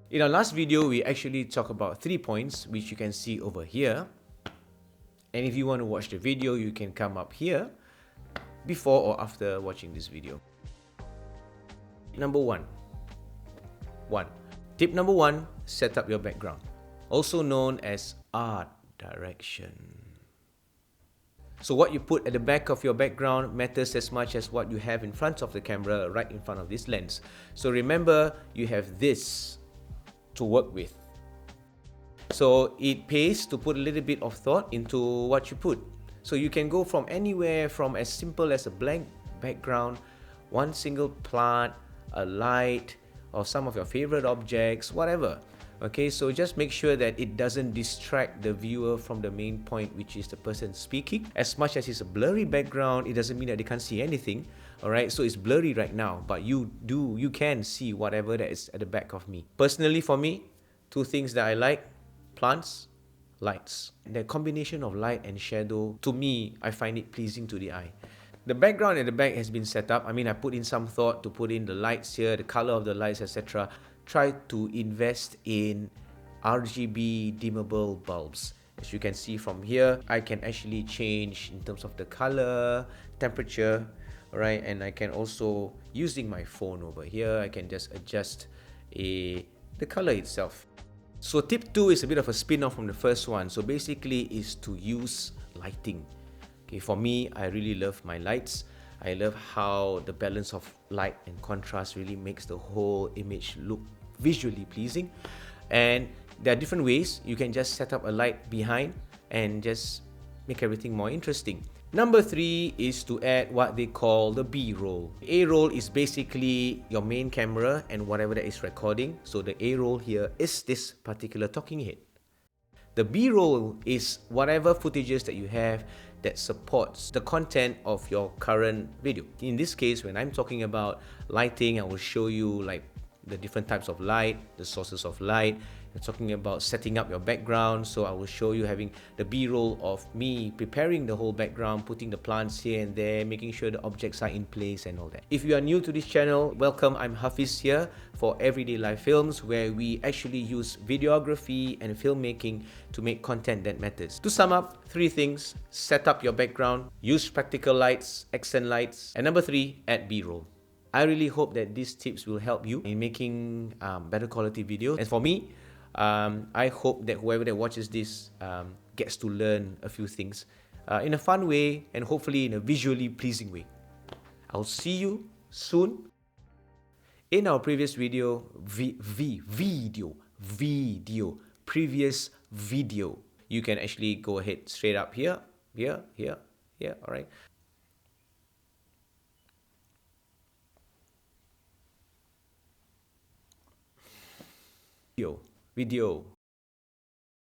In our last video, we actually talked about 3 points, which you can see over here. And if you want to watch the video, you can come up here before or after watching this video. Number one. Tip number one, set up your background, also known as art direction. So what you put at the back of your background matters as much as what you have in front of the camera, right in front of this lens. So remember, you have this to work with. So it pays to put a little bit of thought into what you put. So you can go from anywhere from as simple as a blank background, one single plant, a light, or some of your favorite objects, whatever. Okay, so just make sure that it doesn't distract the viewer from the main point, which is the person speaking. As much as it's a blurry background, it doesn't mean that they can't see anything. Alright, so it's blurry right now, but you can see whatever that is at the back of me. Personally, for me, two things that I like: plants, lights. The combination of light and shadow, to me, I find it pleasing to the eye. The background at the back has been set up. I mean, I put in some thought to put in the lights here, the color of the lights, etc. Try to invest in RGB Dimmable Bulbs. As you can see from here, I can actually change in terms of the color, temperature, alright, and I can also, using my phone over here, I can just adjust the color itself. So tip 2 is a bit of a spin-off from the first one. So basically is to use lighting. Okay, for me, I really love my lights. I love how the balance of light and contrast really makes the whole image look visually pleasing. And there are different ways. You can just set up a light behind and just make everything more interesting. Number 3 is to add what they call the B-roll. A-roll is basically your main camera and whatever that is recording. So the A-roll here is this particular talking head. The B-roll is whatever footages that you have that supports the content of your current video. In this case, when I'm talking about lighting, I will show you like the different types of light, the sources of light. I'm talking about setting up your background, so I will show you having the B-roll of me preparing the whole background, putting the plants here and there, making sure the objects are in place and all that. If you are new to this channel, welcome. I'm Hafiz here for Everyday Life Films, where we actually use videography and filmmaking to make content that matters. To sum up, 3 things: set up your background, use practical lights, accent lights, and number 3, add B-roll. I really hope that these tips will help you in making better quality videos. And for me, I hope that whoever that watches this gets to learn a few things in a fun way and hopefully in a visually pleasing way. I'll see you soon in our previous video, previous video. You can actually go ahead straight up here, all right. Video.